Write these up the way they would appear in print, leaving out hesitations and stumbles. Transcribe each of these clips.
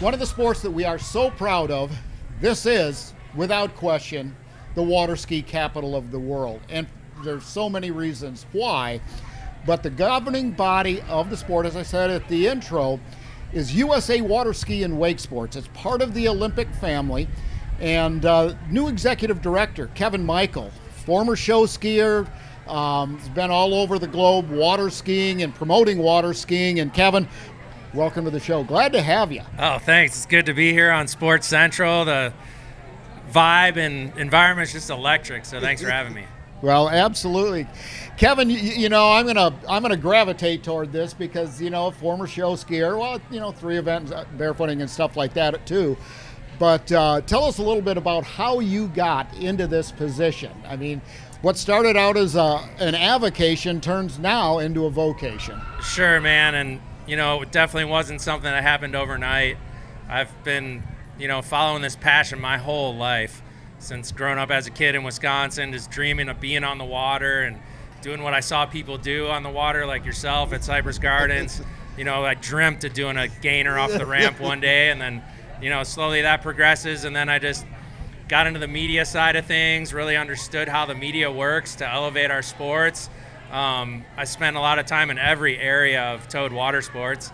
One of the sports that we are so proud of, this is, without question, the water ski capital of the world. And there's so many reasons why, but the governing body of the sport, as I said at the intro, is USA Water Ski and Wake Sports. It's part of the Olympic family. And new executive director, Kevin Michael, former show skier, has been all over the globe water skiing and promoting water skiing. And Kevin, welcome to the show. Glad to have you. Oh, thanks. It's good to be here on Sports Central. The vibe and environment's just electric, so thanks for having me. Well, absolutely. Kevin, you know, I'm gonna gravitate toward this because, you know, former show skier, well, you know, 3 events, barefooting and stuff like that too. But tell us a little bit about how you got into this position. I mean, what started out as an avocation turns now into a vocation. Sure, man, and you know, it definitely wasn't something that happened overnight. I've been, you know, following this passion my whole life. Since growing up as a kid in Wisconsin, just dreaming of being on the water and doing what I saw people do on the water, like yourself at Cypress Gardens. You know, I dreamt of doing a gainer off the ramp one day, and then, you know, slowly that progresses, and then I just got into the media side of things, really understood how the media works to elevate our sports. I spent a lot of time in every area of towed water sports,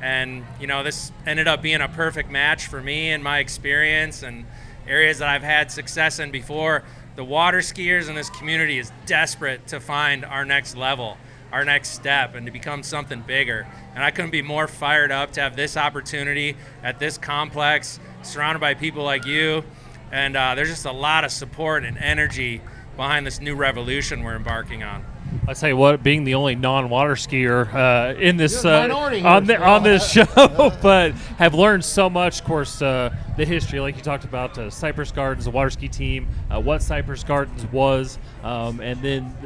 and, you know, this ended up being a perfect match for me and my experience and areas that I've had success in before. The water skiers in this community is desperate to find our next level, our next step, and to become something bigger. And I couldn't be more fired up to have this opportunity at this complex, surrounded by people like you. And there's just a lot of support and energy behind this new revolution we're embarking on. I'll tell you what, being the only non-water skier in this on this show, but have learned so much. Of course, the history, like you talked about, Cypress Gardens, the water ski team, what Cypress Gardens was, and then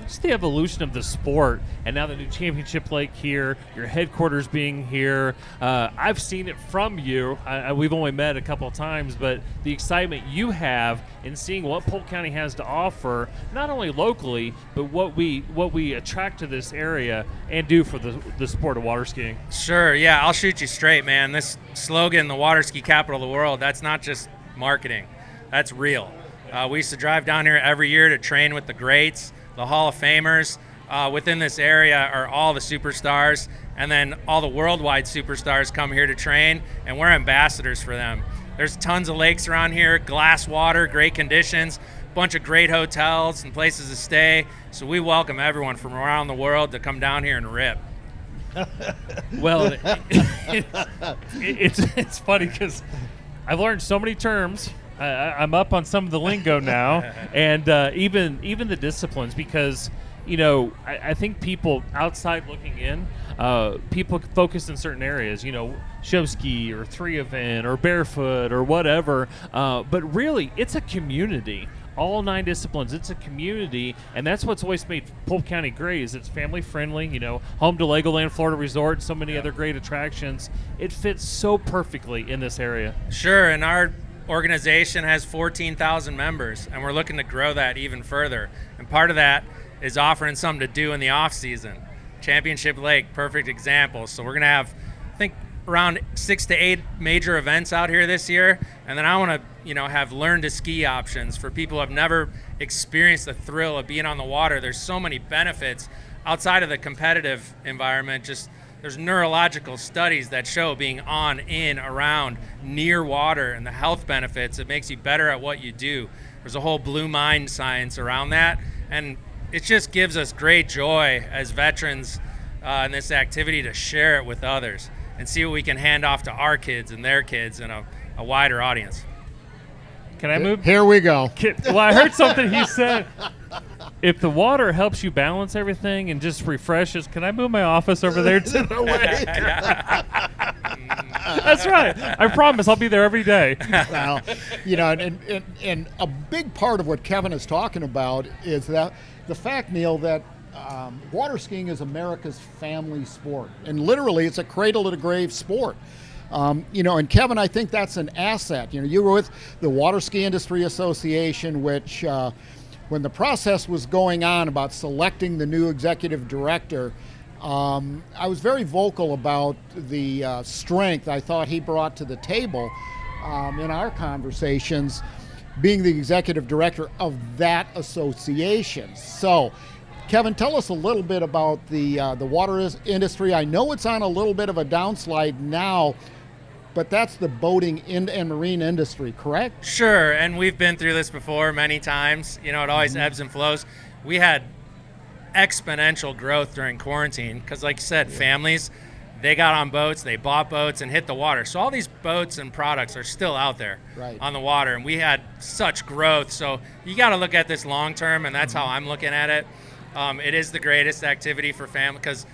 just the evolution of the sport, and now the new championship lake here, your headquarters being here. I've seen it from you. We've only met a couple of times, but the excitement you have in seeing what Polk County has to offer, not only locally, but what we attract to this area and do for the sport of water skiing. Sure, yeah, I'll shoot you straight, man. This slogan, the water ski capital of the world, that's not just marketing. That's real. We used to drive down here every year to train with the greats, the Hall of Famers. Within this area are all the superstars, and then all the worldwide superstars come here to train, and we're ambassadors for them. There's tons of lakes around here, glass water, great conditions, bunch of great hotels and places to stay. So we welcome everyone from around the world to come down here and rip. Well, it's funny because I've learned so many terms. I'm up on some of the lingo now, and even the disciplines, because, you know, I think people outside looking in, people focus in certain areas, you know, show ski or 3 event or barefoot or whatever, but really it's a community. All 9 disciplines, it's a community, and that's what's always made Polk County great, is it's family friendly, you know, home to Legoland Florida Resort, so many other great attractions. It fits so perfectly in this area. Sure, and our organization has 14,000 members, and we're looking to grow that even further. And part of that is offering something to do in the off season. Championship Lake, perfect example. So we're gonna have, I think, around 6 to 8 major events out here this year, and then I want to, you know, have learn to ski options for people who have never experienced the thrill of being on the water. There's so many benefits outside of the competitive environment. Just there's neurological studies that show being on, in, around, near water, and the health benefits. It makes you better at what you do. There's a whole blue mind science around that, and it just gives us great joy as veterans in this activity to share it with others and see what we can hand off to our kids and their kids and a wider audience. Can I move? Here we go. Well, I heard something he said. If the water helps you balance everything and just refreshes, can I move my office over there to the lake? That's right. I promise I'll be there every day. Well, you know, and a big part of what Kevin is talking about is that the fact, Neal, that water skiing is America's family sport, and literally it's a cradle to the grave sport. You know, and Kevin, I think that's an asset. You know, you were with the Water Ski Industry Association, which when the process was going on about selecting the new executive director, I was very vocal about the strength I thought he brought to the table in our conversations, being the executive director of that association. So, Kevin, tell us a little bit about the water industry. I know it's on a little bit of a downslide now, but that's the boating and marine industry, correct? Sure, and we've been through this before many times. You know, it always ebbs and flows. We had exponential growth during quarantine because, like you said, families, they got on boats, they bought boats and hit the water. So all these boats and products are still out there on the water, and we had such growth. So you got to look at this long term, and that's how I'm looking at it. It is the greatest activity for family because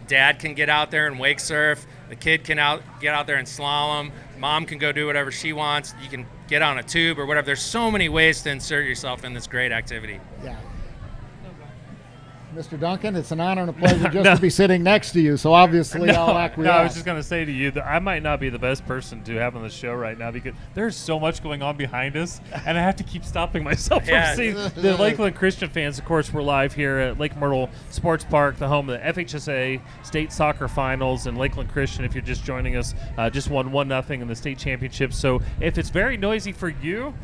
dad can get out there and wake surf. The kid can get out there and slalom. Mom can go do whatever she wants. You can get on a tube or whatever. There's so many ways to insert yourself in this great activity. Yeah. Mr. Duncan, it's an honor and a pleasure just to be sitting next to you, so obviously I'll acquiesce. No, I was just going to say to you that I might not be the best person to have on the show right now because there's so much going on behind us, and I have to keep stopping myself from seeing the Lakeland Christian fans. Of course, we're live here at Lake Myrtle Sports Park, the home of the FHSAA State Soccer Finals, and Lakeland Christian, if you're just joining us, just won 1-0 in the state championship. So if it's very noisy for you,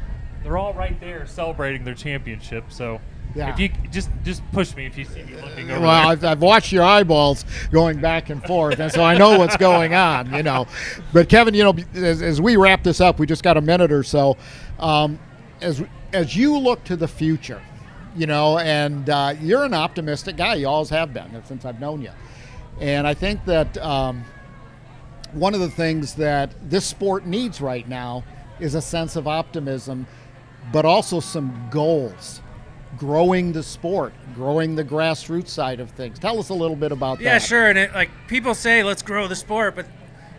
they're all right there celebrating their championship. So. Yeah. If you just push me if you see me looking over well, there. I've watched your eyeballs going back and forth, and so I know what's going on, you know. But Kevin, you know, as we wrap this up, we just got a minute or so. As you look to the future, you know, and you're an optimistic guy. You always have been since I've known you. And I think that one of the things that this sport needs right now is a sense of optimism, but also some goals. Growing the sport, growing the grassroots side of things. Tell us a little bit about that. Yeah, sure. And like people say, let's grow the sport, but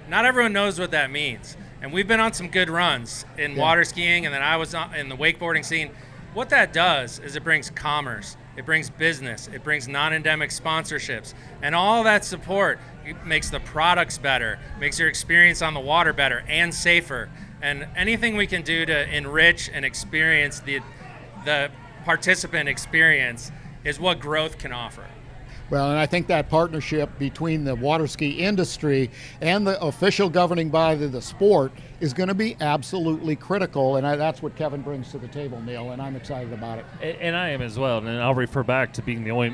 not everyone knows what that means. And we've been on some good runs in water skiing, and then I was in the wakeboarding scene. What that does is it brings commerce, it brings business, it brings non-endemic sponsorships, and all that support makes the products better, makes your experience on the water better and safer. And anything we can do to enrich and experience the participant experience is what growth can offer. Well, and I think that partnership between the water ski industry and the official governing body of the sport is going to be absolutely critical, and that's what Kevin brings to the table, Neal, and I'm excited about it. And I am as well, and I'll refer back to being the only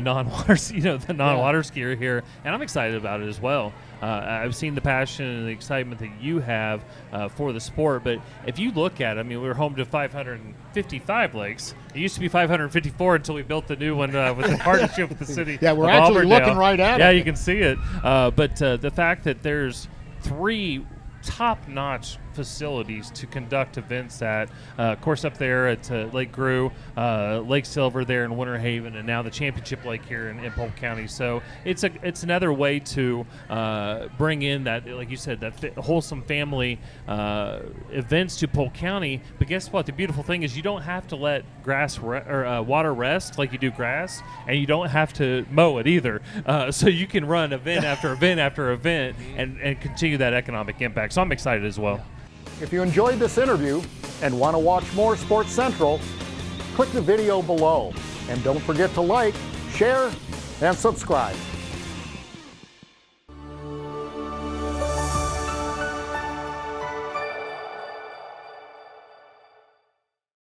non-water, the non-water skier here, and I'm excited about it as well. I've seen the passion and the excitement that you have for the sport, but if you look at it, I mean, we're home to 555 lakes. It used to be 554 until we built the new one with the partnership with the city. Yeah, we're of actually Auburndale. looking right at it. Yeah, you can see it. But the fact that there's 3 top-notch facilities to conduct events at, of course, up there at Lake Grew, Lake Silver there in Winter Haven, and now the Championship Lake here in Polk County. So it's another way to bring in that, like you said, that wholesome family events to Polk County. But guess what? The beautiful thing is you don't have to let water rest like you do grass, and you don't have to mow it either. So you can run event after event after event and continue that economic impact. So I'm excited as well. If you enjoyed this interview and want to watch more Sports Central, click the video below. And don't forget to like, share, and subscribe.